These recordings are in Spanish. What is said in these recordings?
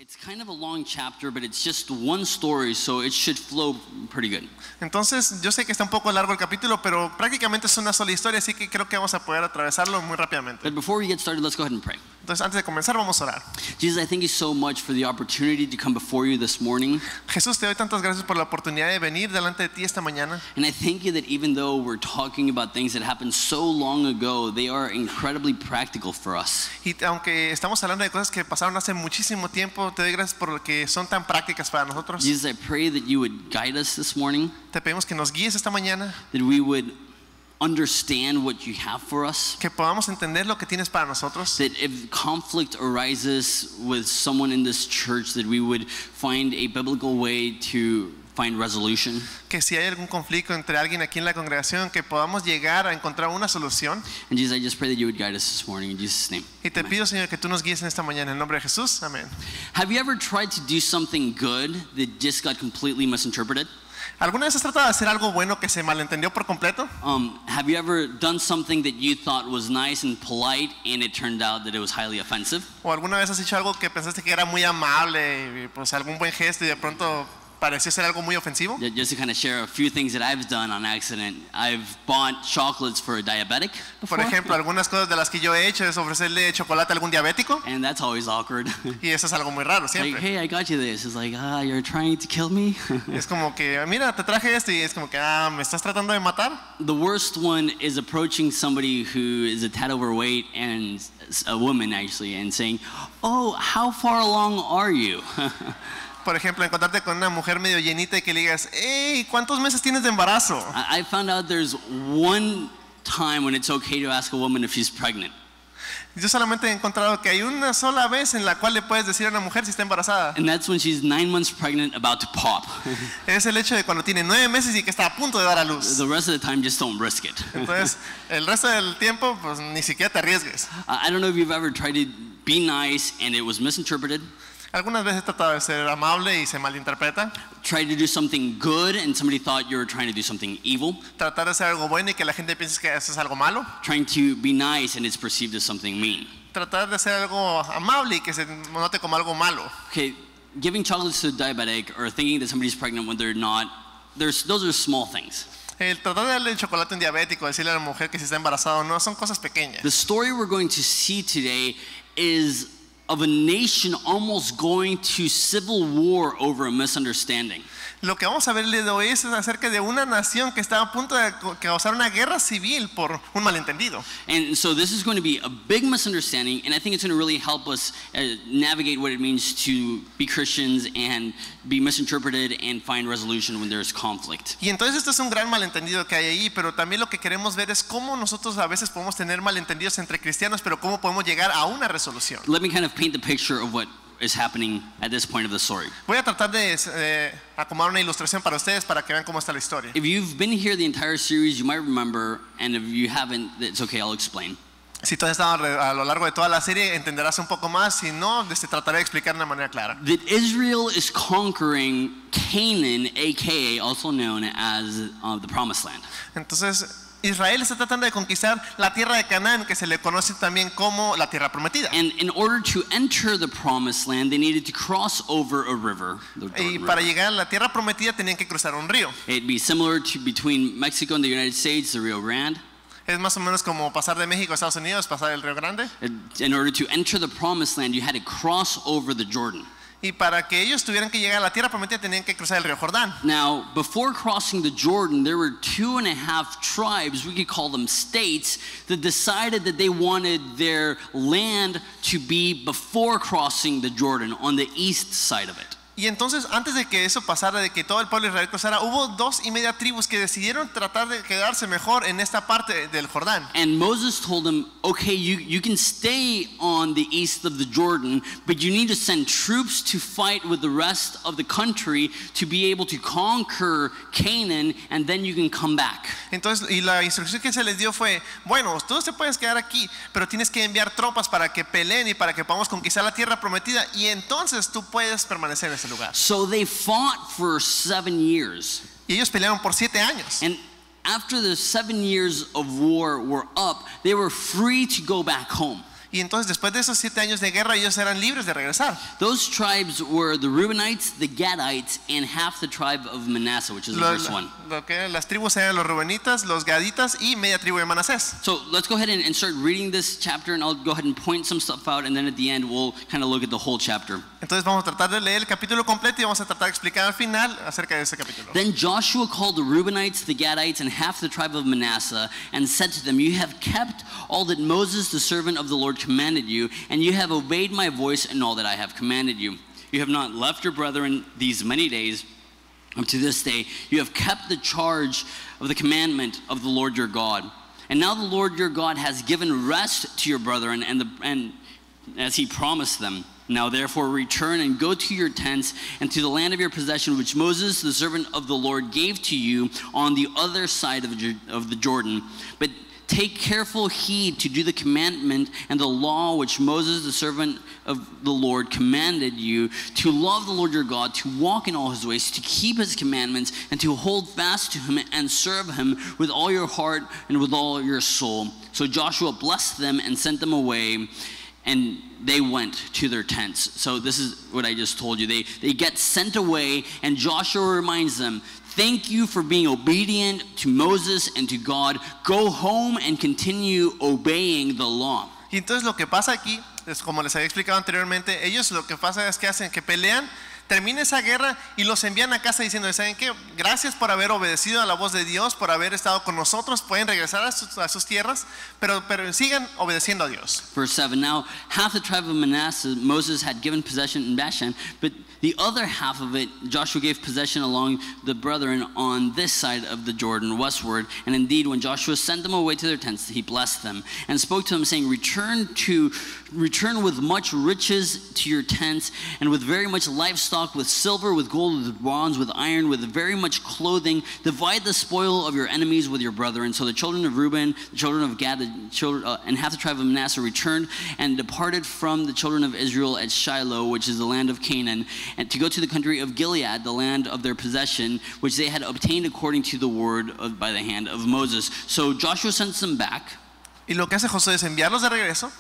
It's kind of a long chapter, but it's just one story, so it should flow pretty good. Entonces, yo sé que está un poco largo el capítulo, pero prácticamente es una sola historia, así que creo que vamos a poder atravesarlo muy rápidamente. But before we get started, let's go ahead and pray. Entonces, antes de comenzar, vamos a orar. Jesus, I thank you so much for the opportunity to come before you this morning. Jesús, te doy tantas gracias por la oportunidad de venir delante de ti esta mañana. And I thank you that even though we're talking about things that happened so long ago, they are incredibly practical for us. Y aunque estamos hablando de cosas que pasaron hace muchísimo tiempo, te doy gracias por que son tan prácticas para nosotros. Jesus, I pray that you would guide us this morning, Te pedimos que nos guíes esta mañana, that we would understand what you have for us, que podamos entender lo que tienes para nosotros. that if conflict arises with someone in this church, that we would find a biblical way to find resolution. Que si hay algún conflicto entre alguien aquí en la congregación, que podamos llegar a encontrar una solución. And Jesus, I just pray that you would guide us this morning in Jesus' name. Y te pido, Señor, que tú nos guíes en esta mañana en el nombre de Jesús. Amén. Have you ever tried to do something good that just got completely misinterpreted? ¿Alguna vez has tratado de hacer algo bueno que se malentendió por completo? Have you ever done something that you thought was nice and polite and it turned out that it was highly offensive? ¿O alguna vez has hecho algo que pensaste que era muy amable y pues algún buen gesto y de pronto pareció ser algo muy ofensivo? Just to kind of share a few things that I've done on accident. I've bought chocolates for a diabetic Por before, ejemplo, algunas cosas de las que yo he hecho es ofrecerle chocolate a algún diabético and that's always awkward. y eso es algo muy raro Like, siempre. hey, I got you this. It's like, you're trying to kill me? Es como que, mira, te traje esto y es como que, ¿me estás tratando de matar? The worst one is approaching somebody who is a tad overweight, and a woman actually, and saying, oh, how far along are you? Por ejemplo, encontrarte con una mujer medio llenita y que le digas, hey, ¿cuántos meses tienes de embarazo? I found out there's one time when it's okay to ask a woman if she's pregnant. Yo solamente he encontrado que hay una sola vez en la cual le puedes decir a una mujer si está embarazada. And that's when she's 9 months pregnant, about to pop. Es el hecho de cuando tiene 9 meses y que está a punto de dar a luz. The rest of the time, just don't risk it. Entonces, el resto del tiempo, pues ni siquiera te arriesgues. I don't know if you've ever tried to be nice and it was misinterpreted. Algunas veces he tratado de ser amable y se malinterpreta. Tried to do something good and somebody thought you were trying to do something evil. Tratar de hacer algo bueno y que la gente piense que eso es algo malo. Trying to be nice and it's perceived as something mean. Tratar de hacer algo amable y que se note como algo malo. Okay, giving chocolates to a diabetic or thinking that somebody's pregnant when they're not, those are small things. El tratar de darle el chocolate a un diabético, decirle a la mujer que si está embarazada o no, son cosas pequeñas. The story we're going to see today is of a nation almost going to civil war over a misunderstanding. Lo que vamos a ver el día de hoy es acerca de una nación que está a punto de causar una guerra civil por un malentendido. And so this is going to be a big misunderstanding, and I think it's going to really help us navigate what it means to be Christians and be misinterpreted and find resolution when there's conflict. Y entonces esto es un gran malentendido que hay ahí, pero también lo que queremos ver es cómo nosotros a veces podemos tener malentendidos entre cristianos, pero cómo podemos llegar a una resolución. Let me kind of paint the picture of what is happening at this point of the story. Voy a tratar de acomodar una ilustración para ustedes para que vean cómo está la historia. If you've been here the entire series, you might remember, and if you haven't, it's okay, I'll explain. Si tú has estado a lo largo de toda la serie, entenderás un poco más. Si no, trataré de explicar de una manera clara. That Israel is conquering Canaan, aka also known as the Promised Land. Entonces, Israel está tratando de conquistar la tierra de Canaán, que se le conoce también como la tierra prometida. And in order to enter the Promised Land, they needed to cross over a river. Y para llegar a la tierra prometida tenían que cruzar un río. It'd be similar to between Mexico and the United States, the Rio Grande. Es más o menos como pasar de México a Estados Unidos, pasar el Río Grande. In order to enter the Promised Land, you had to cross over the Jordan. Y para que ellos tuvieran que llegar a la tierra prometida tenían que cruzar el río Jordán. Now, before crossing the Jordan, there were 2.5 tribes, we could call them states, that decided that they wanted their land to be before crossing the Jordan on the east side of it. Y entonces, antes de que eso pasara, de que todo el pueblo de Israel cruzara, hubo 2.5 tribus que decidieron tratar de quedarse mejor en esta parte del Jordán. And Moses told them, okay, you can stay on the east of the Jordan, but you need to send troops to fight with the rest of the country to be able to conquer Canaan, and then you can come back. Entonces, y la instrucción que se les dio fue, bueno, tú te puedes quedar aquí, pero tienes que enviar tropas para que peleen y para que podamos conquistar la tierra prometida, y entonces tú puedes permanecer en ese lugar. So they fought for 7 years. Y ellos pelearon por 7 años. And after the 7 years of war were up, they were free to go back home. Y entonces después de esos 7 años de guerra ellos eran libres de regresar. Those tribes were the Reubenites, the Gadites, and half the tribe of Manasseh, which is in verse 1. Las tribus eran los Reubenitas, los Gaditas y media tribu de Manasés. So let's go ahead and start reading this chapter, and I'll go ahead and point some stuff out, and then at the end we'll kind of look at the whole chapter. Entonces vamos a tratar de leer el capítulo completo y vamos a tratar de explicar al final acerca de ese capítulo. Then Joshua called the Reubenites, the Gadites, and half the tribe of Manasseh, and said to them, "You have kept all that Moses, the servant of the Lord, commanded you, and you have obeyed my voice in all that I have commanded you. You have not left your brethren these many days up to this day. You have kept the charge of the commandment of the Lord your God. And now the Lord your God has given rest to your brethren, and as he promised them. Now therefore return and go to your tents and to the land of your possession, which Moses, the servant of the Lord, gave to you on the other side of the Jordan. But take careful heed to do the commandment and the law which Moses, the servant of the Lord, commanded you, to love the Lord your God, to walk in all his ways, to keep his commandments, and to hold fast to him and serve him with all your heart and with all your soul." So Joshua blessed them and sent them away, and they went to their tents. So this is what I just told you. They get sent away, and Joshua reminds them, "Thank you for being obedient to Moses and to God. Go home and continue obeying the law." Y entonces lo que pasa aquí es como les había explicado anteriormente, ellos lo que pasa es que hacen que pelean, termina esa guerra y los envían a casa diciendo, ¿saben qué? Gracias por haber obedecido a la voz de Dios, por haber estado con nosotros, pueden regresar a sus tierras, pero sigan obedeciendo a Dios. Verse 7, now half the tribe of Manasseh Moses had given possession in Bashan, but the other half of it Joshua gave possession along the brethren on this side of the Jordan westward. And indeed, when Joshua sent them away to their tents, he blessed them and spoke to them, saying, Return with much riches to your tents, and with very much livestock, with silver, with gold, with bronze, with iron, with very much clothing. Divide the spoil of your enemies with your brethren. So the children of Reuben, the children of Gad, and half the tribe of Manasseh returned and departed from the children of Israel at Shiloh, which is the land of Canaan, and to go to the country of Gilead, the land of their possession, which they had obtained according to the word by the hand of Moses. So Joshua sends them back. Y lo que hace Josué es enviarlos de regreso.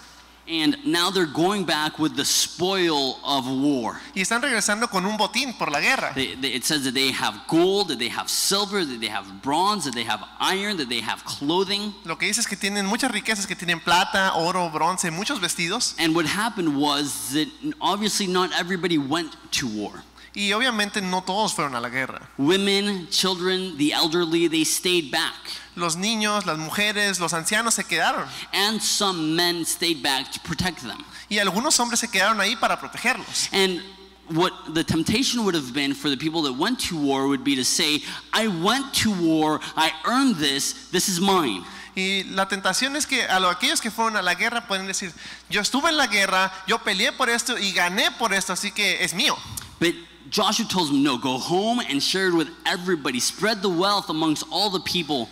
And now they're going back with the spoil of war. Y están regresando con un botín por la guerra. It says that they have gold, that they have silver, that they have bronze, that they have iron, that they have clothing. Lo que dice es que tienen muchas riquezas, que tienen plata, oro, bronce, muchos vestidos. And what happened was that obviously not everybody went to war. Y obviamente no todos fueron a la guerra. Women, children, the elderly, they stayed back. Los niños, las mujeres, los ancianos se quedaron. And some men stayed back to protect them. Y algunos hombres se quedaron ahí para protegerlos. And what the temptation would have been for the people that went to war would be to say, I went to war, I earned this is mine. Y la tentación es que aquellos que fueron a la guerra pueden decir, yo estuve en la guerra, yo peleé por esto y gané por esto, así que es mío. But Joshua tells them, no, go home and share it with everybody. Spread the wealth amongst all the people.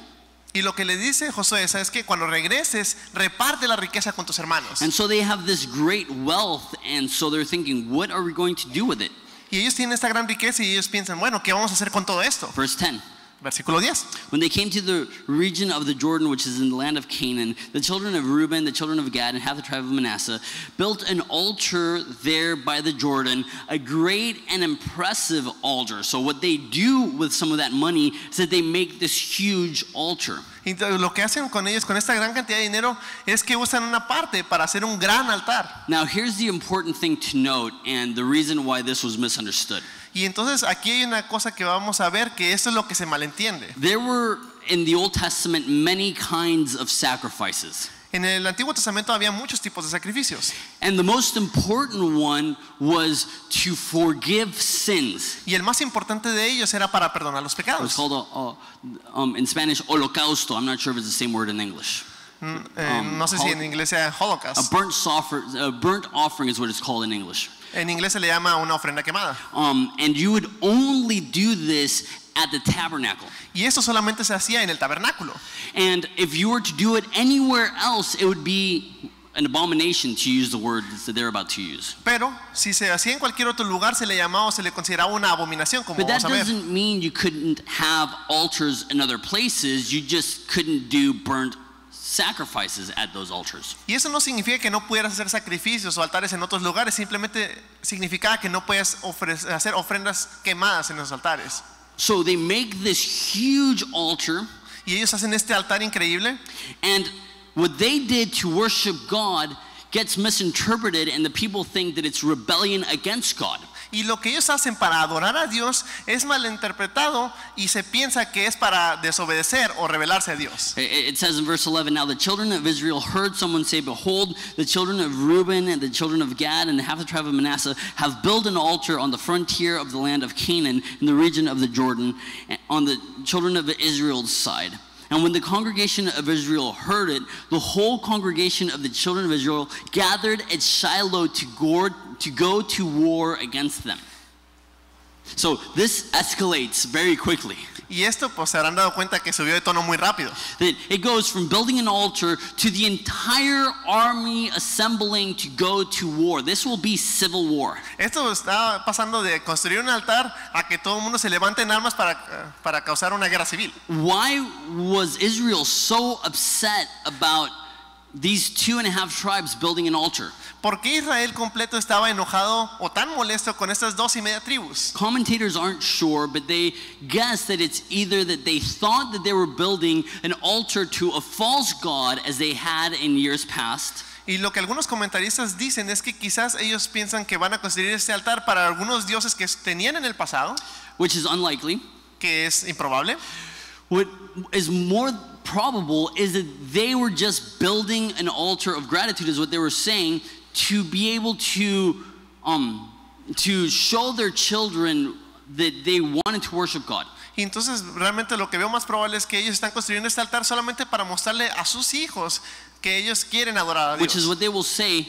Y lo que le dice Josué es que cuando regreses, reparte la riqueza con tus hermanos. And so they have this great wealth, and so they're thinking, what are we going to do with it? Y ellos tienen esta gran riqueza y ellos piensan, bueno, ¿qué vamos a hacer con todo esto? Verse 10. Versículo 10. When they came to the region of the Jordan, which is in the land of Canaan, the children of Reuben, the children of Gad, and half the tribe of Manasseh built an altar there by the Jordan, a great and impressive altar. So what they do with some of that money is that they make this huge altar. Y lo que hacen con ellos, con esta gran cantidad de dinero, es que usan una parte para hacer un gran altar. Now here's the important thing to note, and the reason why this was misunderstood. Y entonces aquí hay una cosa que vamos a ver, que esto es lo que se malentiende. There were in the Old Testament many kinds of sacrifices. En el Antiguo Testamento había muchos tipos de sacrificios. And the most important one was to forgive sins. Y el más importante de ellos era para perdonar los It's pecados. called in Spanish holocausto. I'm not sure if it's the same word in English. No sé si en inglés sea holocaust. A burnt offering is what it's called in English. En inglés se le llama una ofrenda quemada. And you would only do this at the tabernacle. Y esto solamente se hacía en el tabernáculo. And if you were to do it anywhere else, it would be an abomination, to use the word that they're about to use. Pero si se hacía en cualquier otro lugar se le llamaba o se le consideraba una abominación, como But that vamos a ver. doesn't mean you couldn't have altars in other places. You just couldn't do burnt sacrifices at those altars. Y eso no significa que no pudieras hacer sacrificios o altares en otros lugares, simplemente significaba que no puedes hacer ofrendas quemadas en los altares. So they make this huge altar, Y ellos hacen este altar increíble, and what they did to worship God gets misinterpreted, and the people think that it's rebellion against God. y lo que ellos hacen para adorar a Dios es malinterpretado y se piensa que es para desobedecer o rebelarse a Dios. It says in verse 11, now the children of Israel heard someone say, behold, the children of Reuben and the children of Gad and half the tribe of Manasseh have built an altar on the frontier of the land of Canaan in the region of the Jordan on the children of Israel's side. And when the congregation of Israel heard it, the whole congregation of the children of Israel gathered at Shiloh to go to war against them. So this escalates very quickly. Y esto pues se habrán dado cuenta que subió de tono muy rápido. That it goes from building an altar to the entire army assembling to go to war. This will be civil war. Esto está pasando de construir un altar a que todo el mundo se levante en armas para causar una guerra civil. Why was Israel so upset about these 2.5 tribes building an altar? ¿Por qué Israel completo estaba enojado o tan molesto con estas 2.5 tribus? Commentators aren't sure, but they guess that it's either that they thought that they were building an altar to a false god as they had in years past. Y lo que algunos comentaristas dicen es que quizás ellos piensan que van a construir este altar para algunos dioses que tenían en el pasado, Which is unlikely. que es improbable. What is more probable is that they were just building an altar of gratitude, is what they were saying, to be able to show their children that they wanted to worship God. Y entonces realmente lo que veo más probable es que ellos están construyendo este altar solamente para mostrarle a sus hijos que ellos quieren adorar a Which is Dios. what they will say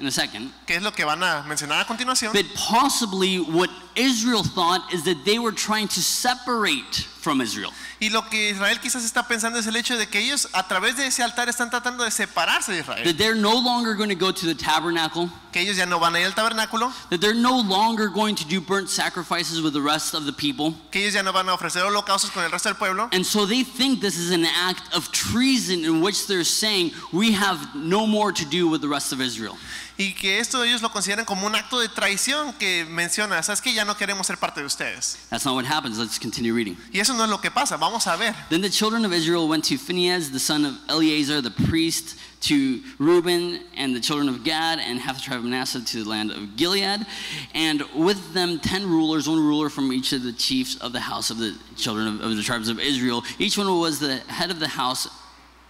in a second. Que es lo que van a mencionar a continuación. But possibly what Israel thought is that they were trying to separate from Israel. Y lo que Israel quizás está pensando es el hecho de que ellos a través de ese altar están tratando de separarse de Israel. That they're no longer going to go to the tabernacle. Que ellos ya no van a ir al tabernáculo. That they're no longer going to do burnt sacrifices with the rest of the people. Que ellos ya no van a ofrecer holocaustos con el resto del pueblo. And so they think this is an act of treason in which they're saying we have no more to do with the rest of Israel. Y que esto ellos lo consideran como un acto de traición que menciona, sabes que ya no queremos ser parte de ustedes. That's not what happens. Let's continue reading. Y eso no es lo que pasa, vamos a ver. Then the children of Israel went to Phinehas, the son of Eleazar, the priest, to Reuben and the children of Gad and half the tribe of Manasseh to the land of Gilead, and with them 10 rulers, one ruler from each of the chiefs of the house of the children of the tribes of Israel. Each one was the head of the house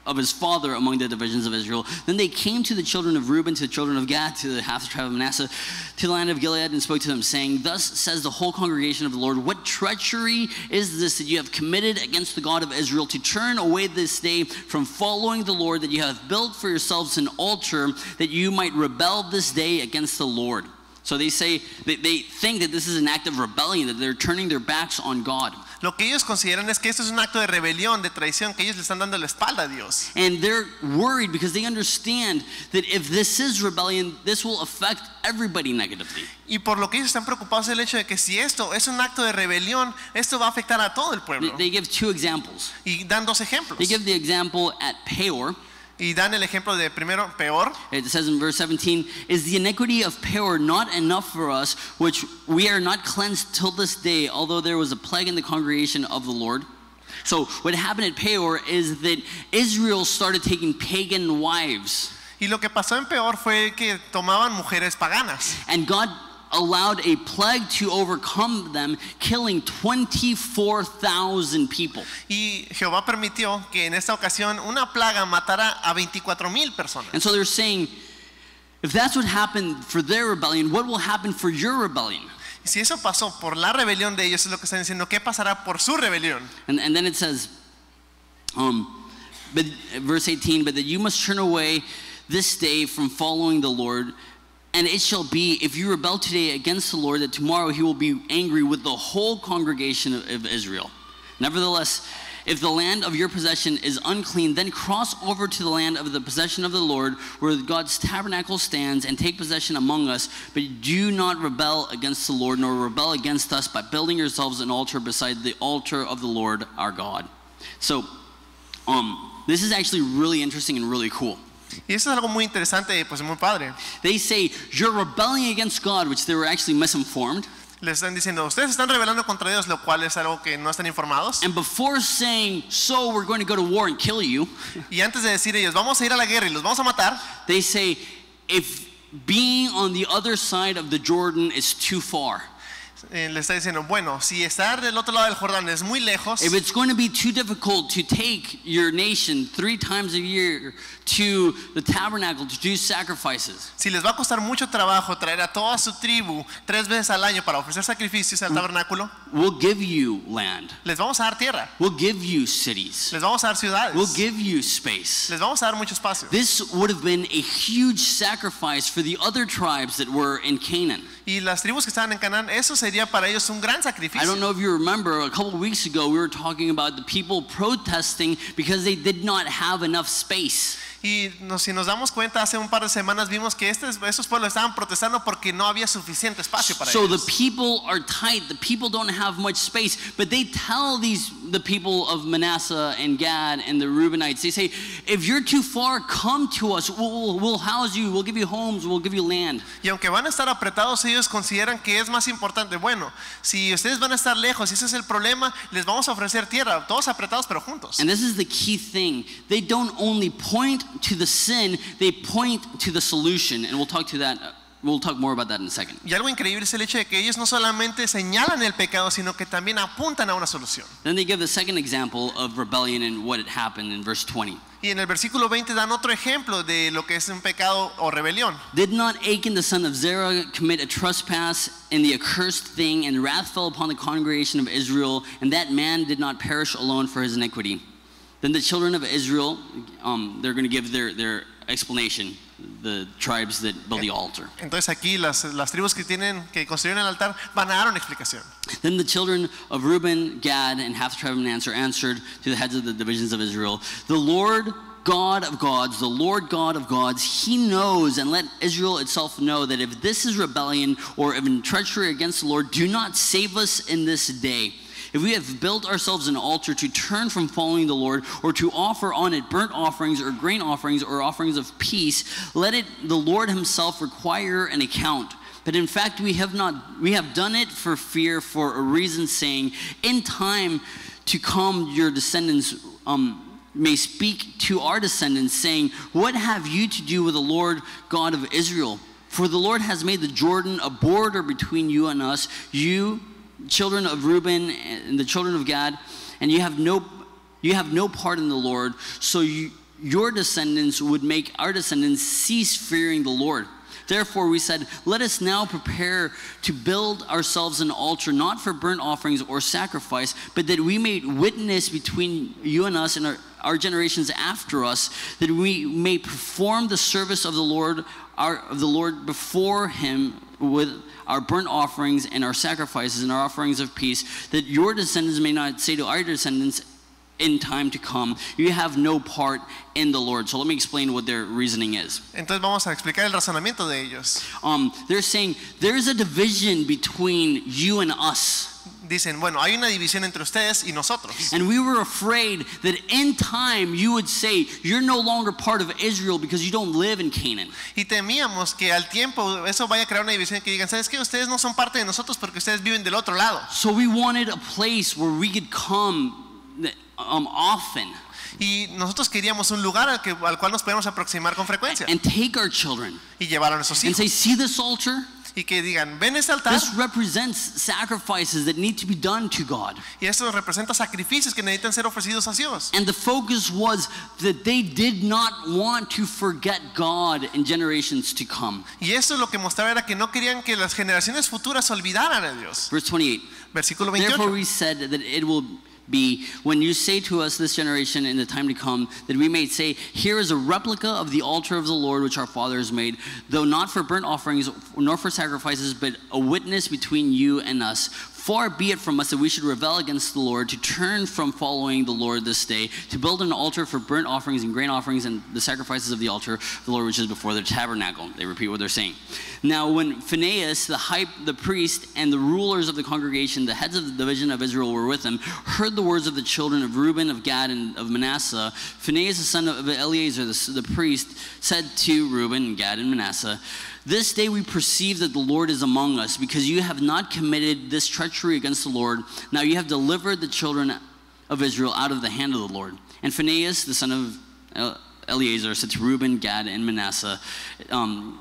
of his father among the divisions of Israel. Then they came to the children of Reuben, to the children of Gad, to the half the tribe of Manasseh, to the land of Gilead, and spoke to them, saying, thus says the whole congregation of the Lord, what treachery is this that you have committed against the God of Israel, to turn away this day from following the Lord, that you have built for yourselves an altar, that you might rebel this day against the Lord? So they say, they think that this is an act of rebellion, that they're turning their backs on God. Lo que ellos consideran es que esto es un acto de rebelión, de traición, que ellos le están dando la espalda a Dios. And they're worried because they understand that if this is rebellion, this will affect everybody negatively. Y por lo que ellos están preocupados es el hecho de que si esto es un acto de rebelión, esto va a afectar a todo el pueblo. They give two examples. Y dan dos ejemplos. They give the example at Peor. Y dan el ejemplo de primero, Peor. It says in verse 17, is the iniquity of Peor not enough for us, which we are not cleansed till this day, although there was a plague in the congregation of the Lord? So what happened at Peor is that Israel started taking pagan wives. Y lo que pasó en Peor fue que tomaban mujeres paganas. And God allowed a plague to overcome them, killing 24,000 people. Y Jehová permitió que en esta ocasión una plaga matara a 24,000 personas. And so they're saying, if that's what happened for their rebellion, what will happen for your rebellion? Y si eso pasó por la rebelión de ellos, es lo que están diciendo, ¿qué pasará por su rebelión? And then it says, but verse 18, but that you must turn away this day from following the Lord. And it shall be, if you rebel today against the Lord, that tomorrow he will be angry with the whole congregation of Israel. Nevertheless, if the land of your possession is unclean, then cross over to the land of the possession of the Lord, where God's tabernacle stands, and take possession among us. But do not rebel against the Lord, nor rebel against us by building yourselves an altar beside the altar of the Lord our God. So, This is actually really interesting and really cool. Y eso es algo muy interesante, pues muy padre. They say you're rebelling against God, which they were actually misinformed. Les están diciendo, ustedes están rebelando contra Dios, lo cual es algo que no están informados. And before saying, so we're going to go to war and kill you, Y antes de decir ellos, vamos a ir a la guerra y los vamos a matar, they say, if being on the other side of the Jordan is too far, le está diciendo, bueno, si estar del otro lado del Jordán es muy lejos, if it's going to be too difficult to take your nation 3 times a year to the tabernacle to do sacrifices, si les va a costar mucho trabajo traer a toda su tribu 3 veces al año para ofrecer sacrificios al tabernáculo, we'll give you land. les vamos a dar tierra, We'll give you cities. les vamos a dar ciudades, We'll give you space. les vamos a dar mucho espacio. This would have been a huge sacrifice for the other tribes that were in Canaan. Y las tribus que estaban en Canaán, eso sería para ellos un gran I sacrificio. don't know if you remember, a couple of weeks ago we were talking about the people protesting because they did not have enough space. Y si nos damos cuenta, hace un par de semanas vimos que esos pueblos estaban protestando porque no había suficiente espacio para So ellos. the people are tight, the people don't have much space, but they tell the people of Manasseh and Gad and the Reubenites, they say, if you're too far, come to us, we'll house you, we'll give you homes, we'll give you land. Y aunque van a estar apretados, ellos consideran que es más importante, bueno, si ustedes van a estar lejos, si ese es el problema, les vamos a ofrecer tierra, todos apretados pero juntos. And this is the key thing. They don't only point to the sin, they point to the solution. And we'll talk more about that in a second. Y algo increíble es el hecho de que ellos no solamente señalan el pecado, sino que también apuntan a una solución. Then they give the second example of rebellion and what had happened in verse 20. Y en el versículo 20 dan otro ejemplo de lo que es un pecado o rebelión. Did not Achan the son of Zerah commit a trespass in the accursed thing, and wrath fell upon the congregation of Israel, and that man did not perish alone for his iniquity? Then the children of Israel, they're going to give their explanation, the tribes that build the altar. Entonces aquí las tribus que construyeron el altar van a dar una explicación. Then the children of Reuben, Gad, and half the tribe of Manasseh answered to the heads of the divisions of Israel, the Lord God of gods, the Lord God of gods, he knows, and let Israel itself know that if this is rebellion or if in treachery against the Lord, do not save us in this day. If we have built ourselves an altar to turn from following the Lord, or to offer on it burnt offerings or grain offerings or offerings of peace, let it the Lord himself require an account. But in fact we have done it for fear, for a reason, saying, in time to come your descendants may speak to our descendants, saying, what have you to do with the Lord God of Israel? For the Lord has made the Jordan a border between you and us, you children of Reuben and the children of Gad, and you have no part in the Lord, so your descendants would make our descendants cease fearing the Lord. Therefore we said, let us now prepare to build ourselves an altar, not for burnt offerings or sacrifice, but that we may witness between you and us and our generations after us, that we may perform the service of the Lord before him with our burnt offerings and our sacrifices and our offerings of peace, that your descendants may not say to our descendants in time to come, you have no part in the Lord. So let me explain what their reasoning is. Entonces vamos a explicar el razonamiento de ellos. They're saying there's a division between you and us. Dicen, bueno, hay una división entre ustedes y nosotros. And we were afraid that in time you would say you're no longer part of Israel because you don't live in Canaan. Y temíamos que al tiempo eso vaya a crear una división que digan, ¿sabes qué? Ustedes no son parte de nosotros porque ustedes viven del otro lado. So we wanted a place where we could come often. Y nosotros queríamos un lugar al cual nos podemos aproximar con frecuencia. And take our children. Y llevar a nuestros And hijos. say, see this altar? Y que digan, ven este altar. This represents sacrifices that need to be done to God. Y esto representa sacrificios que necesitan ser ofrecidos a Dios. And the focus was that they did not want to forget God in generations to come. Y esto lo que mostraba era que no querían que las generaciones futuras olvidaran a Dios. Verse 28. Versículo Therefore 28. we said that it will be when you say to us this generation in the time to come, that we may say, here is a replica of the altar of the Lord which our fathers made, though not for burnt offerings nor for sacrifices, but a witness between you and us. Far be it from us that we should rebel against the Lord, to turn from following the Lord this day, to build an altar for burnt offerings and grain offerings and the sacrifices of the altar of the Lord which is before the tabernacle. They repeat what they're saying. Now when Phinehas, the priest, and the rulers of the congregation, the heads of the division of Israel were with him, heard the words of the children of Reuben, of Gad, and of Manasseh, Phinehas the son of Eleazar the priest said to Reuben, Gad, and Manasseh, this day we perceive that the Lord is among us, because you have not committed this treachery against the Lord. Now you have delivered the children of Israel out of the hand of the Lord. And Phinehas, the son of Eleazar, said to Reuben, Gad, and Manasseh, and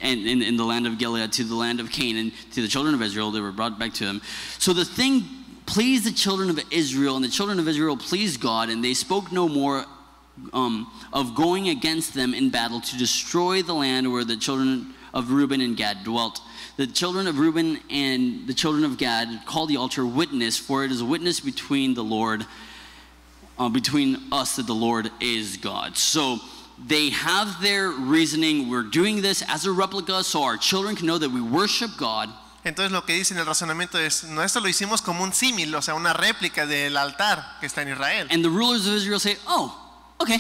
in the land of Gilead, to the land of Canaan, to the children of Israel, they were brought back to him. So the thing pleased the children of Israel, and the children of Israel pleased God, and they spoke no more of going against them in battle to destroy the land where the children of Reuben and Gad dwelt. The children of Reuben and the children of Gad called the altar witness, for it is a witness between the Lord, between us that the Lord is God. So they have their reasoning. We're doing this as a replica so our children can know that we worship God. Entonces lo que dicen el razonamiento es, no, esto lo hicimos como un símil, o sea, una réplica del altar que está en Israel. And the rulers of Israel say, oh, okay.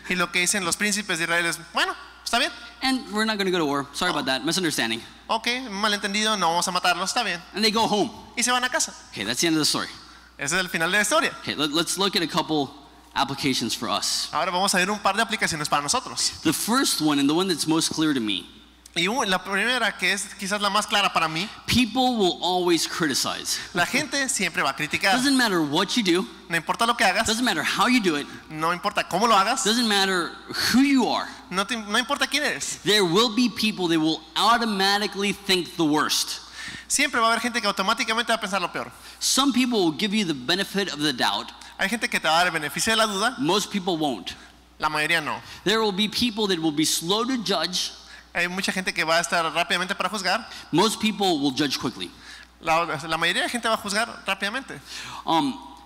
Y lo que dicen los príncipes de Israel es, bueno, está bien. And we're not going to go to war. Sorry about that. Misunderstanding. Ok, malentendido, no vamos a matarlos, está bien. And they go home. Y se van a casa. Okay, that's the end of the story. Ese es el final de la historia. Okay, let's look at a couple applications for us. Ahora vamos a ver un par de aplicaciones para nosotros. The first one, and the one that's most clear to me, Y la primera, que es quizás la más clara para mí, people will always criticize. la gente siempre va a criticar. Doesn't matter what you do. No importa lo que hagas, Doesn't matter how you do it. no importa cómo lo hagas, Doesn't matter who you are. no importa quién eres. There will be people that will automatically think the worst. Siempre va a haber gente que automáticamente va a pensar lo peor. Some people will give you the benefit of the doubt. Hay gente que te va a dar el beneficio de la duda, Most people won't. la mayoría no. There will be people that will be slow to judge. Hay mucha gente que va a estar rápidamente para juzgar. Most people will judge quickly. La mayoría de gente va a juzgar rápidamente.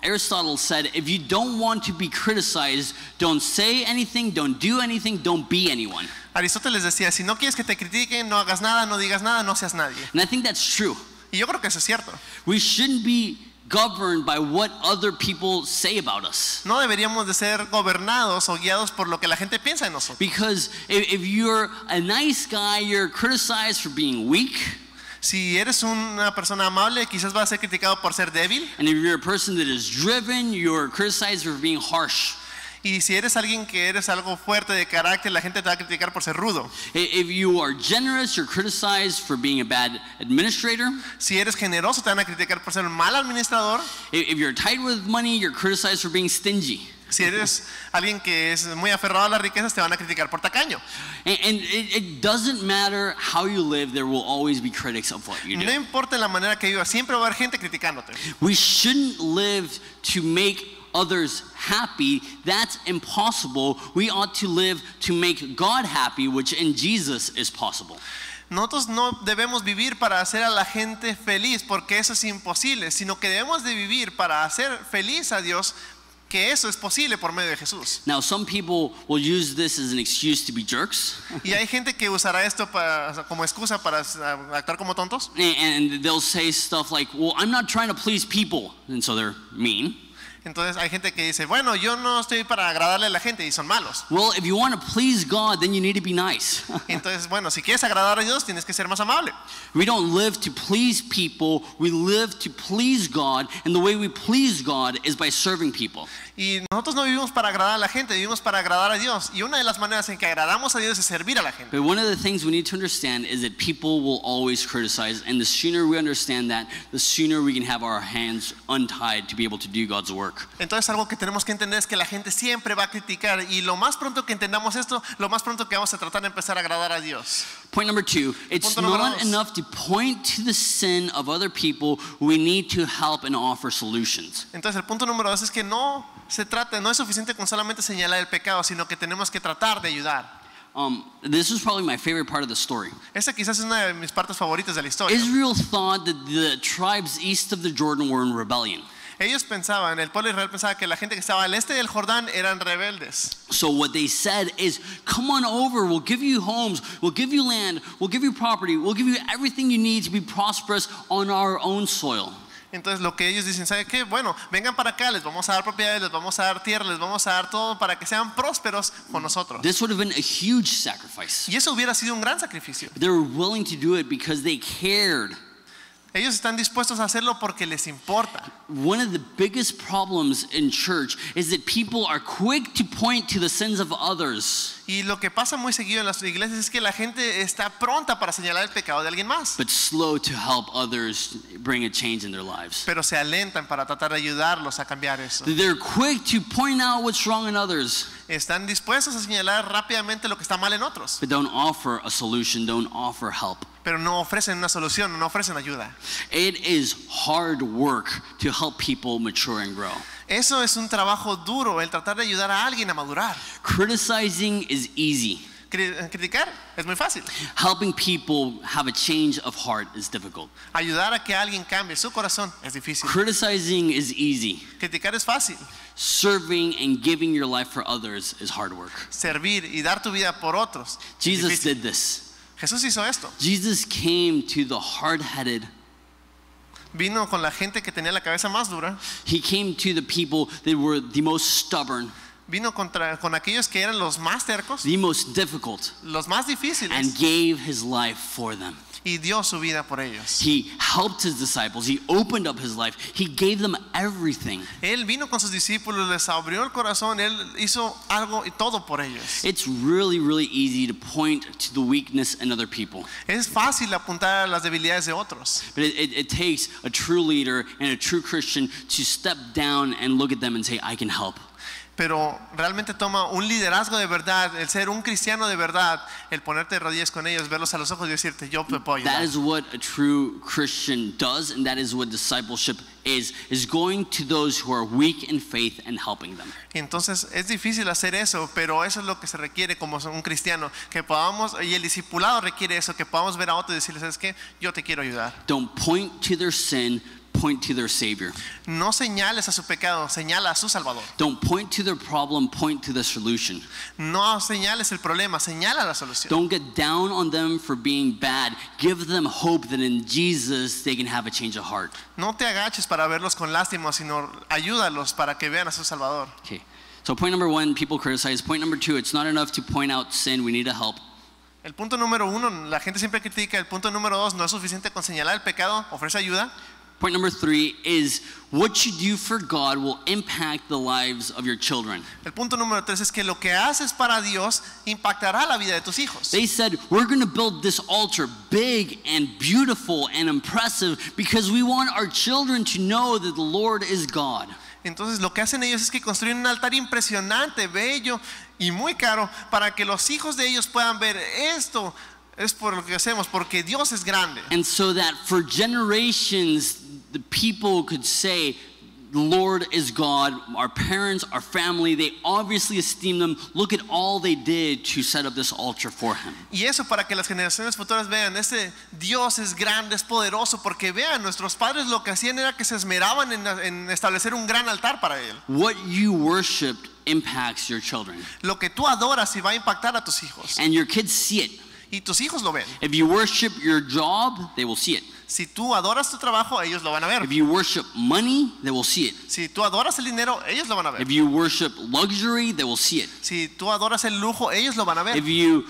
Aristotle said, if you don't want to be criticized, don't say anything, don't do anything, don't be anyone. Aristóteles decía, si no quieres que te critiquen, no hagas nada, no digas nada, no seas nadie. And I think that's true. Y yo creo que eso es cierto. We shouldn't be governed by what other people say about us. No deberíamos de ser gobernados o guiados por lo que la gente piensa de nosotros. Because if you're a nice guy, you're criticized for being weak. Si eres una persona amable, quizás vas a ser criticado por ser débil. And if you're a person that is driven, you're criticized for being harsh. Y si eres alguien que eres algo fuerte de carácter, la gente te va a criticar por ser rudo. If you are generous, you're criticized for being a bad administrator. Si eres generoso, te van a criticar por ser un mal administrador. If you're tight with money, you're criticized for being stingy. Si eres alguien que es muy aferrado a las riquezas, te van a criticar por tacaño. And it doesn't matter how you live, there will always be critics of what you do. No importa la manera que vivas, siempre va a haber gente criticándote. We shouldn't live to make others happy. That's impossible. We ought to live to make God happy, which in Jesus is possible. Nosotros no debemos vivir para hacer a la gente feliz, porque eso es imposible, sino que debemos de vivir para hacer feliz a Dios, que eso es posible por medio de Jesús. Now, some people will use this as an excuse to be jerks. Y hay gente que usará esto como excusa para actuar como tontos. And they'll say stuff like, well, I'm not trying to please people. And so they're mean. Entonces hay gente que dice, bueno, yo no estoy para agradarle a la gente, y son malos. Well, if you want to please God, then you need to be nice. Entonces, bueno, si quieres agradar a Dios, tienes que ser más amable. We don't live to please people, we live to please God, and the way we please God is by serving people. Y nosotros no vivimos para agradar a la gente, vivimos para agradar a Dios. Y una de las maneras en que agradamos a Dios es servir a la gente. But one of the things we need to understand is that people will always criticize, and the sooner we understand that, the sooner we can have our hands untied to be able to do God's work. Entonces algo que tenemos que entender es que la gente siempre va a criticar, y lo más pronto que entendamos esto, lo más pronto que vamos a tratar de empezar a agradar a Dios. Point number 2, it's Punto número not dos. enough to point to the sin of other people, we need to help and offer solutions. Entonces el punto número 2 es que no es suficiente con solamente señalar el pecado, sino que tenemos que tratar de ayudar. This is probably my favorite part of the story. Esta quizás es una de mis partes favoritas de la historia. Israel thought that the tribes east of the Jordan were in rebellion. Ellos pensaban, el pueblo de Israel pensaba que la gente que estaba al este del Jordán eran rebeldes. So what they said is, come on over, we'll give you homes, we'll give you land, we'll give you property, we'll give you everything you need to be prosperous on our own soil. Entonces lo que ellos dicen, ¿sabe qué? Bueno, vengan para acá, les vamos a dar propiedades, les vamos a dar tierra, les vamos a dar todo para que sean prósperos con nosotros. This would have been a huge sacrifice. Y eso hubiera sido un gran sacrificio. They were willing to do it because they cared. Ellos están dispuestos a hacerlo porque les importa. One of the biggest problems in church is that people are quick to point to the sins of others, Y lo que pasa muy seguido en las iglesias es que la gente está pronta para señalar el pecado de alguien más, but slow to help others bring a change in their lives. pero se alentan para tratar de ayudarlos a cambiar eso. They're quick to point out what's wrong in others, Están dispuestos a señalar rápidamente lo que está mal en otros, but don't offer a solution, don't offer help. pero no ofrecen una solución, no ofrecen ayuda. It is hard work to help people mature and grow. Eso es un trabajo duro, el tratar de ayudar a alguien a madurar. Criticizing is easy. Criticar es muy fácil. Helping people have a change of heart is difficult. Ayudar a que alguien cambie su corazón es difícil. Criticizing is easy. Criticar es fácil. Serving and giving your life for others is hard work. Servir y dar tu vida por otros es Jesus difícil. did this. Jesús hizo esto. Jesus came to the hard-headed. Vino con la gente que tenía la cabeza más dura. He came to the people that were the most stubborn, Vino con aquellos que eran los más tercos, the most difficult, los más difíciles, and gave his life for them. y dio su vida por ellos. He helped his disciples. He opened up his life. He gave them everything. Él vino con sus discípulos, les abrió el corazón, él hizo algo y todo por ellos. It's really, really easy to point to the weakness in other people. Es fácil apuntar a las debilidades de otros, But it takes a true leader and a true Christian to step down and look at them and say, I can help. pero realmente toma un liderazgo de verdad, el ser un cristiano de verdad, el ponerte de rodillas con ellos, verlos a los ojos y decirte, yo te puedo That ayudar. is what a true Christian does, and that is what discipleship is going to those who are weak in faith and helping them. Y entonces es difícil hacer eso, pero eso es lo que se requiere como un cristiano, que podamos, y el discipulado requiere eso, que podamos ver a otros y decirles, ¿sabes qué? Yo te quiero ayudar. Don't point to their sin, point to their Savior. No señales a su pecado, señala a su Salvador. Don't point to their problem, point to the solution. No señales el problema, señala la solución. Don't get down on them for being bad. Give them hope that in Jesus they can have a change of heart. No te agaches para verlos con lástima, sino ayúdalos para que vean a su Salvador. Okay. So point number 1, people criticize. Point number 2, it's not enough to point out sin. We need to help. El punto número 1, la gente siempre critica. El punto número 2, no es suficiente con señalar el pecado, ofrece ayuda. Point number 3 is what you do for God will impact the lives of your children. El punto número 3 es que lo que haces para Dios impactará la vida de tus hijos. They said, we're going to build this altar big and beautiful and impressive because we want our children to know that the Lord is God. Entonces lo que hacen ellos es que construyen un altar impresionante, bello y muy caro para que los hijos de ellos puedan ver esto. Es por lo que hacemos, porque Dios es grande. And so that for generations, the people could say, the Lord is God. Our parents, our family, they obviously esteem them. Look at all they did to set up this altar for him. Y eso para que las generaciones futuras vean, ese Dios es grande, es poderoso, porque vean, nuestros padres lo que hacían era que se esmeraban en establecer un gran altar para Él. What you worshiped impacts your children. Lo que tú adoras y va a impactar a tus hijos. And your kids see it. Y tus hijos lo ven. If you worship your job, they will see it. Si tú adoras tu trabajo, ellos lo van a ver. If you worship money, they will see it. Si tú adoras el dinero, ellos lo van a ver. If you worship luxury, they will see it. Si tú adoras el lujo, ellos lo van a ver. If you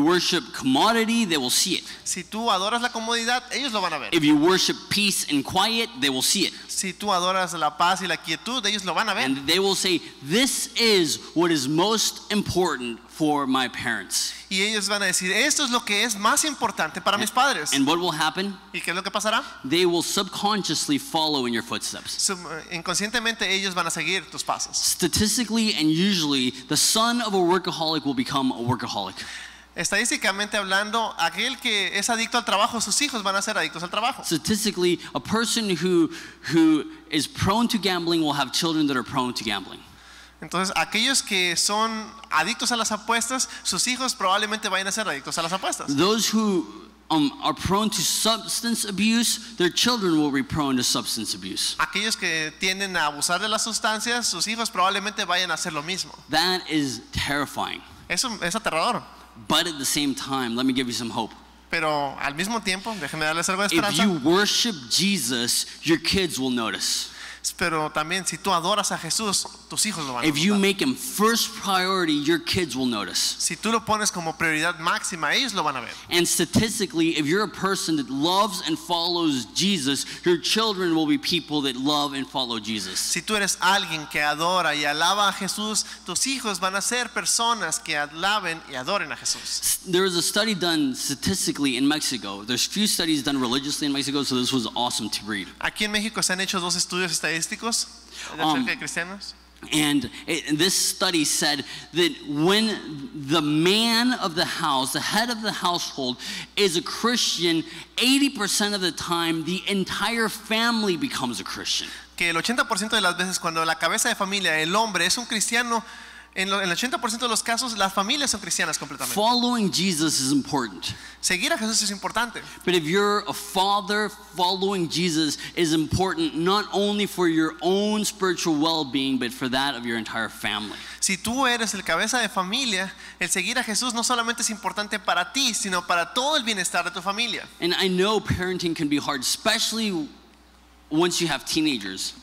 worship commodity, they will see it. Si tú adoras la comodidad, ellos lo van a ver. If you worship peace and quiet, they will see it. Si tú adoras la paz y la quietud, ellos lo van a ver. And they will say, this is what is most important for my parents. Y ellos van a decir, esto es lo que es más importante para mis padres. And what will happen? ¿Y qué es lo que pasará? They will subconsciously follow in your footsteps. Inconscientemente ellos van a seguir tus pasos. Statistically and usually, the son of a workaholic will become a workaholic. Estadísticamente hablando, aquel que es adicto al trabajo, sus hijos van a ser adictos al trabajo. Statistically, a person who is prone to gambling will have children that are prone to gambling. Entonces, aquellos que son adictos a las apuestas, sus hijos probablemente vayan a ser adictos a las apuestas. Those who are prone to substance abuse, their children will be prone to substance abuse. Aquellos que tienden a abusar de las sustancias, sus hijos probablemente vayan a hacer lo mismo. That is terrifying. Eso es aterrador. But at the same time, let me give you some hope. Pero al mismo tiempo, déjenme darles algo de If esperanza. you worship Jesus, your kids will notice. Pero también si tú adoras a Jesús, tus hijos lo van a If you notar. make him first priority, your kids will notice. Si tú lo pones como prioridad máxima, ellos lo van a ver. And statistically, if you're a person that loves and follows Jesus, your children will be people that love and follow Jesus. Si tú eres alguien que adora y alaba a Jesús, tus hijos van a ser personas que alaben y adoren a Jesús. There was a study done statistically in Mexico. There's few studies done religiously in Mexico, so this was awesome to read. Aquí en México se han hecho 2 estudios estadísticos acerca de cristianos. And this study said that when the man of the house, the head of the household, is a Christian, 80% of the time, the entire family becomes a Christian. Que el 80% de las veces cuando la cabeza de familia, el hombre, es un cristiano, en el 80% de los casos las familias son cristianas completamente. Following Jesus is important. Seguir a Jesús es importante. But if you're a father, following Jesus is important not only for your own spiritual well-being, but for that of your entire family. Si tú eres el cabeza de familia, el seguir a Jesús no solamente es importante para ti, sino para todo el bienestar de tu familia. And I know parenting can be hard, especially once you have teenagers.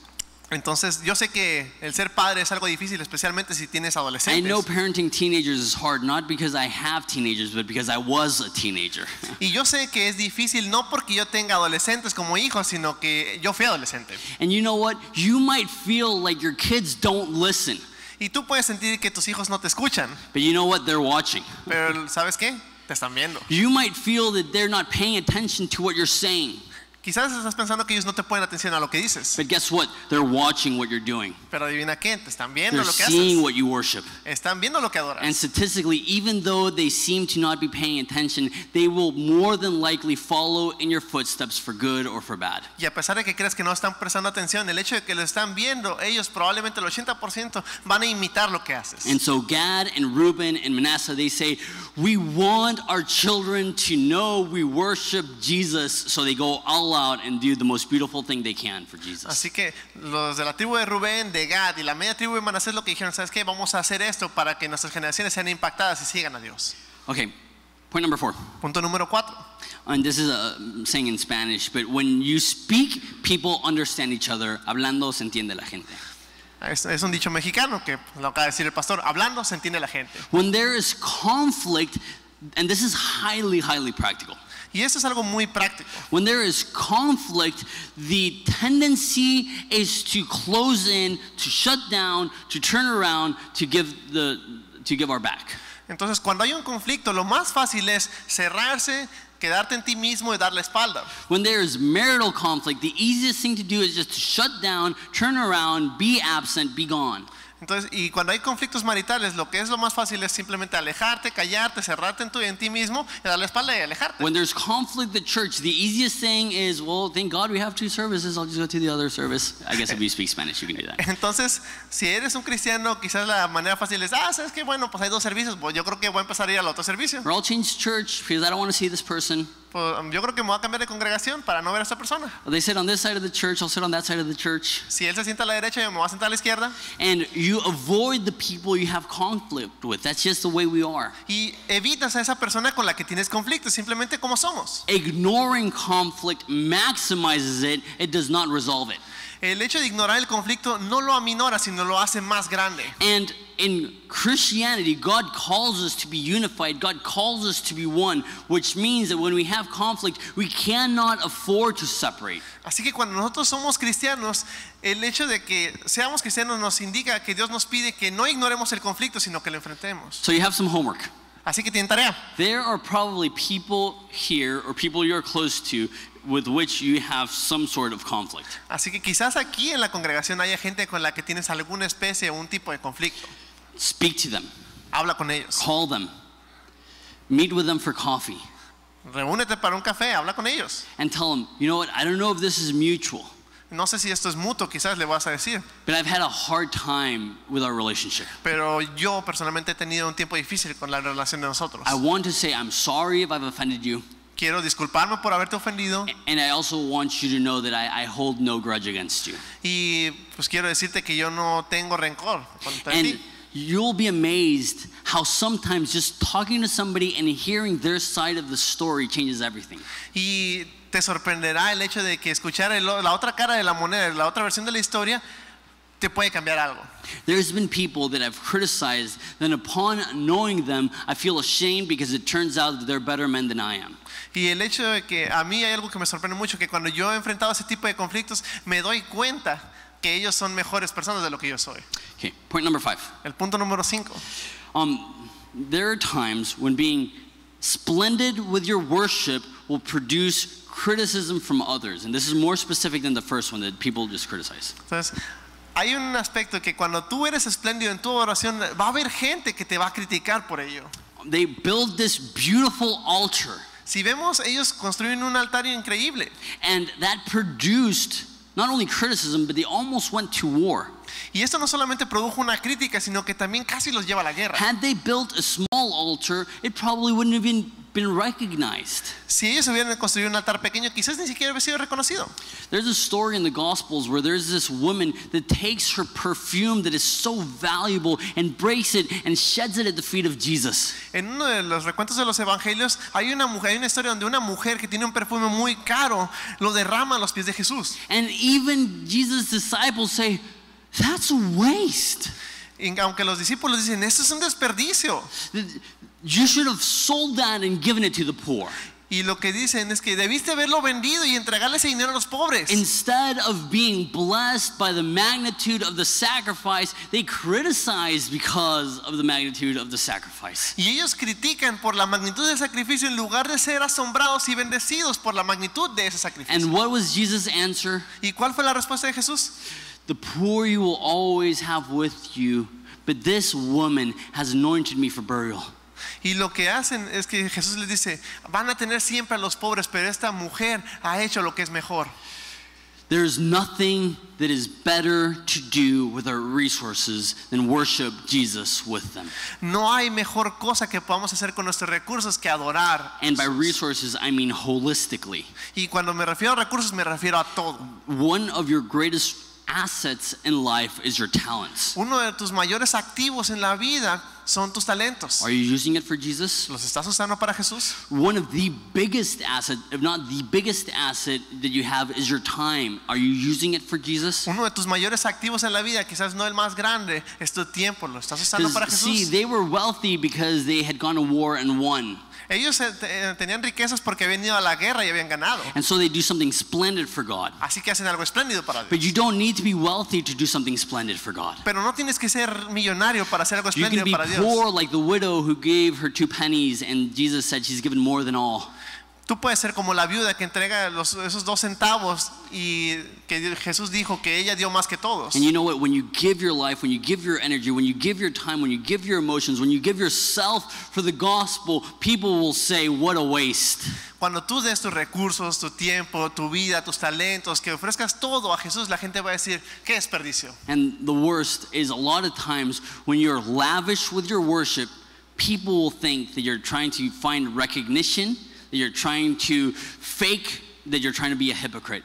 Entonces, yo sé que el ser padre es algo difícil, especialmente si tienes I adolescentes. know parenting teenagers is hard, not because I have teenagers, but because I was a teenager. Y yo sé que es difícil no porque yo tenga adolescentes como hijos, sino que yo fui adolescente. And you know what? You might feel like your kids don't listen, Y tú puedes sentir que tus hijos no te escuchan, but you know what? They're watching. pero ¿sabes qué? Te están viendo. You might feel that they're not paying attention to what you're saying, Quizás estás pensando que ellos no te ponen atención a lo que dices, but guess what? They're watching what you're doing. pero adivina qué, te están viendo They're lo que seeing haces. what you worship. Están viendo lo que adoras. And statistically, even though they seem to not be paying attention, they will more than likely follow in your footsteps for good or for bad. Y a pesar de que creas que no están prestando atención, el hecho de que lo están viendo, ellos probablemente el 80% van a imitar lo que haces. And so Gad and Reuben and Manasseh, they say, we want our children to know we worship Jesus, so they go all out and do the most beautiful thing they can for Jesus. Así que los de la tribu de Rubén, de Gad y la media tribu de Manasés lo que dijeron, ¿sabes qué? Vamos a hacer esto para que nuestras generaciones sean impactadas y sigan a Dios. Okay, point number 4. Punto número 4. And this is a saying in Spanish, but when you speak, people understand each other. Hablando se entiende la gente. Es un dicho mexicano que lo acaba de decir el pastor. Hablando se entiende la gente. When there is conflict, and this is highly, highly practical. Y esto es algo muy práctico. When there is conflict, the tendency is to close in, to shut down, to turn around, to give our back. Entonces, cuando hay un conflicto, lo más fácil es cerrarse, quedarte en ti mismo y dar la espalda. When there is marital conflict, the easiest thing to do is just to shut down, turn around, be absent, be gone. Entonces, y cuando hay conflictos maritales, lo que es lo más fácil es simplemente alejarte, callarte, cerrarte en ti mismo y dar la espalda y alejarte. When there's conflict at church, the easiest thing is, well, thank God we have 2 services. I'll just go to the other service. I guess if you speak Spanish, you can do that. Entonces, si eres un cristiano, quizás la manera fácil es, ¿sabes qué? Bueno, pues hay 2 servicios, pues yo creo que voy a empezar a ir al otro servicio. Or I'll change church because I don't want to see this person. Pues, yo creo que me voy a cambiar de congregación para no ver a esta persona. Or they sit on this side of the church, I'll sit on that side of the church. Si él se sienta a la derecha, yo me voy a sentar a la izquierda. And you avoid the people you have conflict with. That's just the way we are. Y evitas a esa persona con la que tienes conflicto, simplemente como somos. Ignoring conflict maximizes it. It does not resolve it. El hecho de ignorar el conflicto no lo aminora, sino lo hace más grande. And in Christianity, God calls us to be unified. God calls us to be one, which means that when we have conflict, we cannot afford to separate. Así que cuando nosotros somos cristianos, el hecho de que seamos cristianos nos indica que Dios nos pide que no ignoremos el conflicto, sino que lo enfrentemos. So you have some homework. Así que tienen tarea. There are probably people here or people you're close to with which you have some sort of conflict. Así que quizás aquí en la congregación haya gente con la que tienes alguna especie o un tipo de conflicto. Speak to them. Habla con ellos. Call them. Meet with them for coffee. Reúnete para un café, habla con ellos. And tell them, you know what, I don't know if this is mutual, No sé si esto es mutuo, quizás le vas a decir. but I've had a hard time with our relationship. Pero yo personalmente he tenido un tiempo difícil con la relación de nosotros. I want to say I'm sorry if I've offended you. quiero disculparme por haberte ofendido. And I also want you to know that I hold no grudge against you. Y pues quiero decirte que yo no tengo rencor contra And ti. you'll be amazed how sometimes just talking to somebody and hearing their side of the story changes everything. Y te sorprenderá el hecho de que escuchar la otra cara de la moneda, la otra versión de la historia, te puede cambiar algo. There's been people that I've criticized, then upon knowing them, I feel ashamed because it turns out that they're better men than I am. Y el hecho de que a mí hay algo que me sorprende mucho, que cuando yo he enfrentado ese tipo de conflictos, me doy cuenta que ellos son mejores personas de lo que yo soy. Okay, point number 5. El punto número 5. There are times when being splendid with your worship will produce criticism from others. And this is more specific than the first one that people just criticize. Entonces, hay un aspecto que cuando tú eres espléndido en tu oración, va a haber gente que te va a criticar por ello. They build this beautiful altar. Si vemos, ellos construyen un altar increíble. And that produced not only criticism, but they almost went to war. Y esto no solamente produjo una crítica, sino que también casi los lleva a la guerra. Had they built a small altar, it probably wouldn't have been recognized. Si ellos hubieran construido un altar pequeño, quizás ni siquiera hubiera sido reconocido. There's a story in the Gospels where there's this woman that takes her perfume that is so valuable and breaks it and sheds it at the feet of Jesus. En uno de los recuentos de los evangelios hay una historia donde una mujer que tiene un perfume muy caro lo derrama a los pies de Jesús. And even Jesus' disciples say, that's a waste. Y aunque los discípulos dicen, esto es un desperdicio. You should have sold that and given it to the poor. Y lo que dicen es que debiste haberlo vendido y entregarle ese dinero a los pobres. Instead of being blessed by the magnitude of the sacrifice, they criticize because of the magnitude of the sacrifice. Y ellos critican por la magnitud del sacrificio en lugar de ser asombrados y bendecidos por la magnitud de ese sacrificio. And what was Jesus' answer? ¿Y cuál fue la respuesta de Jesús? The poor you will always have with you, but this woman has anointed me for burial. Y lo que hacen es que Jesús les dice, van a tener siempre a los pobres, pero esta mujer ha hecho lo que es mejor. There's nothing that is better to do with our resources than worship Jesus with them. No hay mejor cosa que podamos hacer con nuestros recursos que adorar. And by resources, I mean holistically. Y cuando me refiero a recursos, me refiero a todo. One of your greatest assets in life is your talents. Uno de tus mayores activos en la vida son tus talentos. Are you using it for Jesus? ¿Los estás usando para Jesús? One of the biggest asset, if not the biggest asset that you have is your time. Are you using it for Jesus? Uno de tus mayores activos en la vida, quizás no el más grande, es tu tiempo. ¿Lo estás usando para See, Jesús? they were wealthy because they had gone to war and won. Ellos tenían riquezas porque habían ido a la guerra y habían ganado. And so they do something splendid for God. Así que hacen algo espléndido para Dios. But you don't need to be wealthy to do something splendid for God. Pero no tienes que ser millonario para hacer algo You can espléndido be para Dios. poor like the widow who gave her 2 pennies and Jesus said she's given more than all. Tú puedes ser como la viuda que entrega esos 2 centavos y que Jesús dijo que ella dio más que todos. And you know what? When you give your life, when you give your energy, when you give your time, when you give your emotions, when you give yourself for the gospel, people will say, what a waste. Cuando tú des tus recursos, tu tiempo, tu vida, tus talentos, que ofrezcas todo a Jesús, la gente va a decir, qué desperdicio. And the worst is a lot of times when you're lavish with your worship, people will think that you're trying to find recognition, that you're trying to fake, that you're trying to be a hypocrite.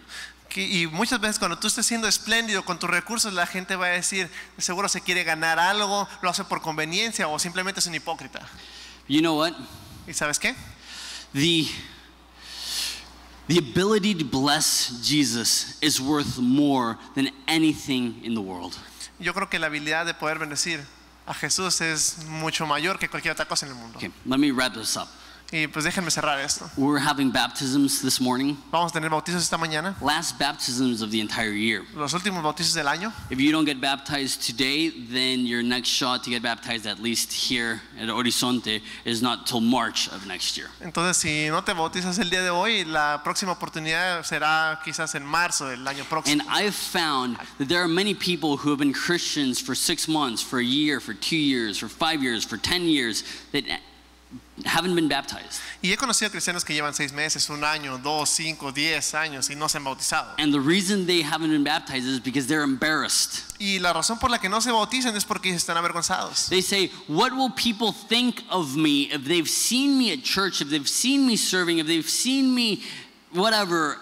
Y muchas veces cuando tú estés siendo espléndido con tus recursos, la gente va a decir, seguro se quiere ganar algo, lo hace por conveniencia o simplemente es un hipócrita. You know what? ¿Y sabes qué? The ability to bless Jesus is worth more than anything in the world. Yo creo que la habilidad de poder bendecir a Jesús es mucho mayor que cualquier otra cosa en el mundo. Okay, let me wrap this up. Y pues déjenme cerrar esto. We're having baptisms this morning. Vamos a tener bautizos esta mañana. Last baptisms of the entire year. Los últimos bautizos del año. If you don't get baptized today, then your next shot to get baptized, at least here at Horizonte, is not till March of next year. Entonces, si no te bautizas el día de hoy, la próxima oportunidad será quizás en marzo del año próximo. And I've found that there are many people who have been Christians for 6 months, for a year, for 2 years, for 5 years, for 10 years, that haven't been baptized. Y he conocido cristianos que llevan 6 meses, 1 año, 2, 5, 10 años y no se han bautizado. And the reason they haven't been baptized is because they're embarrassed. Y la razón por la que no se bautizan es porque están avergonzados. They say, what will people think of me if they've seen me at church, if they've seen me serving, if they've seen me whatever,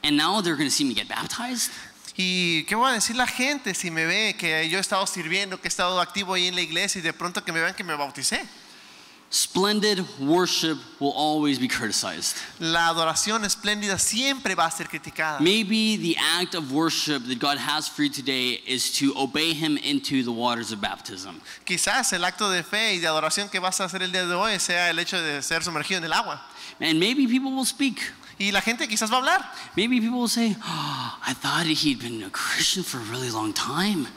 and now they're going to see me get baptized? ¿Y qué va a decir la gente si me ve que yo he estado sirviendo, que he estado activo ahí en la iglesia y de pronto que me vean que me bauticé? Splendid worship will always be criticized. La adoración espléndida siempre va a ser criticada. Maybe the act of worship that God has for you today is to obey Him into the waters of baptism. Quizás el acto de fe y de adoración que vas a hacer el día de hoy sea el hecho de ser sumergido en el agua. And maybe people will speak. Y la gente quizás va a hablar. Maybe people will say, oh, I thought he'd been a Christian for a really long time.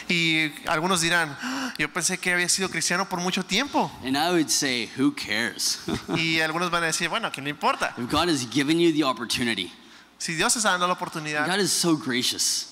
Y algunos dirán, yo pensé que había sido cristiano por mucho tiempo. And I would say, who cares? Y algunos van a decir, bueno, que no importa. If God has given you the opportunity, Si Dios está dando la oportunidad God is so gracious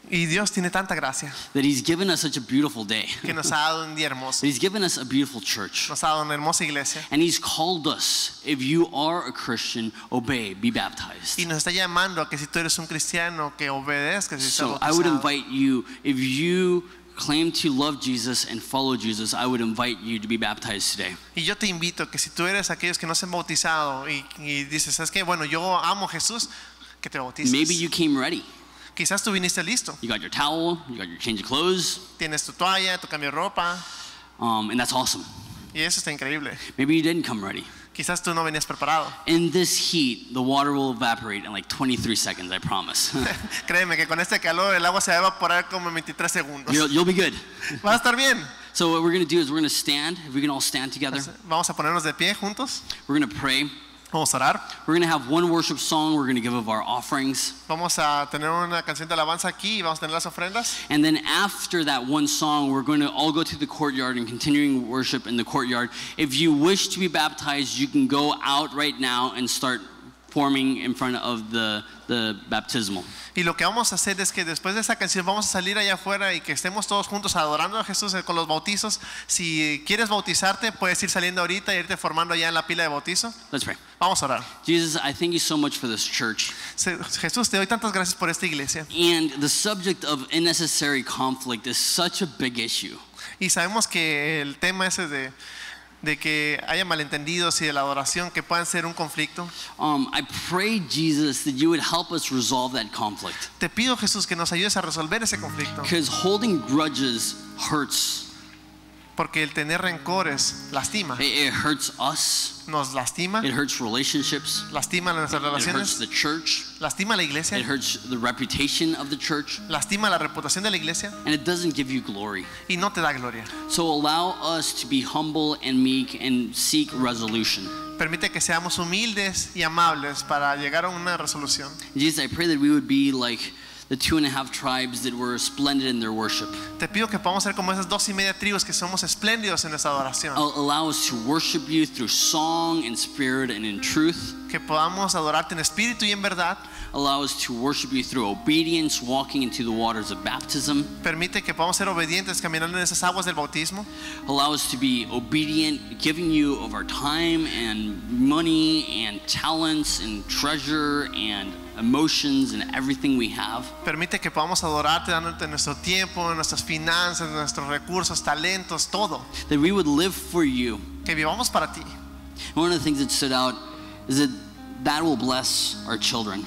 y Dios tiene tanta gracia that He's given us such a beautiful day. que nos ha dado un día hermoso, He's given us a beautiful church. nos ha dado una hermosa iglesia And He's called us, if you are a Christian, obey, be baptized. y nos está llamando a que si tú eres un cristiano que obedezcas y So seas I would bautizado. invite you, if you claim to love Jesus and follow Jesus, I would invite you to be baptized today. Y yo te invito que si tú eres aquellos que no se han bautizado y dices, ¿sabes qué? Bueno, yo amo a Jesús, que te bautices. Maybe you came ready. Quizás tú viniste listo. You got your towel, you got your change of clothes, Tienes tu toalla, tu cambio de ropa and that's awesome. y eso está increíble. Maybe you didn't come ready. Quizás tú no venías preparado. In this heat, the water will evaporate in like 23 seconds, I promise. Créeme que con este calor el agua se va a evaporar como en 23 segundos. You'll be good. Va a estar bien. So what we're going to do is we're going to stand. If we can all stand together, Vamos a ponernos de pie juntos. we're going to pray. Vamos a orar. We're going to have one worship song. We're going to give of our offerings. Vamos a tener una canción de alabanza aquí y vamos a tener las ofrendas. And then after that one song, we're going to all go to the courtyard and continuing worship in the courtyard. If you wish to be baptized, you can go out right now and start forming in front of the baptismal. Y lo que vamos a hacer es que después de esa canción vamos a salir allá afuera y que estemos todos juntos adorando a Jesús con los bautizos. Si quieres bautizarte, puedes ir saliendo ahorita y irte formando allá en la pila de bautizo. Let's pray. Vamos a orar. Jesus, I thank you so much for this church. Jesús, te doy tantas gracias por esta iglesia. And the subject of unnecessary conflict is such a big issue. Y sabemos que el tema ese de que haya malentendidos y de la adoración que puedan ser un conflicto. I pray, Jesus, that you would help us resolve that conflict. Te pido, Jesús, que nos ayudes a resolver ese conflicto. Because holding grudges hurts. Porque el tener rencores lastima. It hurts us. Nos lastima. It hurts relationships. Lastima nuestras It hurts relaciones. the church. Lastima la iglesia. It hurts the reputation of the church. Lastima la reputación de la iglesia. And it doesn't give you glory. Y no te da gloria. So allow us to be humble and meek and seek resolution. Permite que seamos humildes y amables para llegar a una resolución. Jesus, I pray that we would be like the 2.5 tribes that were splendid in their worship. Te pido que podamos ser como esas 2.5 tribus que somos espléndidos en nuestra adoración. Allow us to worship you through song and spirit and in truth. Que podamos adorarte en espíritu y en verdad. Allow us to worship you through obedience, walking into the waters of baptism. Permite que podamos ser obedientes caminando en esas aguas del bautismo. Allow us to be obedient, giving you of our time and money and talents and treasure and emotions and everything we have. Permite que podamos adorarte dándote nuestro tiempo, nuestras finanzas, nuestros recursos, talentos, todo. That we would live for you. Que vivamos para ti. One of the things that stood out is that that will bless our children.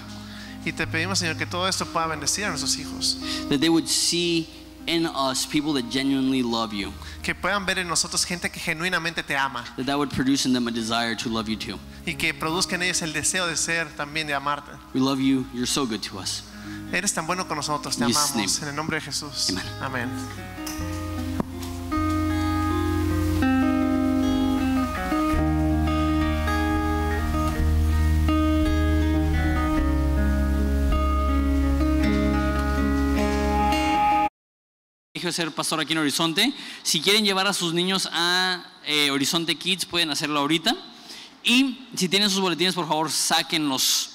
Y te pedimos, Señor, que todo esto pueda bendecir a nuestros hijos. That they would see in us people that genuinely love you. Que puedan ver en nosotros gente que genuinamente te ama. That would produce in them a desire to love you too. Y que produzca en ellos el deseo de ser también de amarte. We love you. You're so good to us. Eres tan bueno con nosotros, te In Jesus' amamos. name. En el nombre de Jesús. Amen. Amén. Dije ser pastor aquí en Horizonte. Si quieren llevar a sus niños a Horizonte Kids, pueden hacerlo ahorita. Y si tienen sus boletines, por favor, sáquenlos.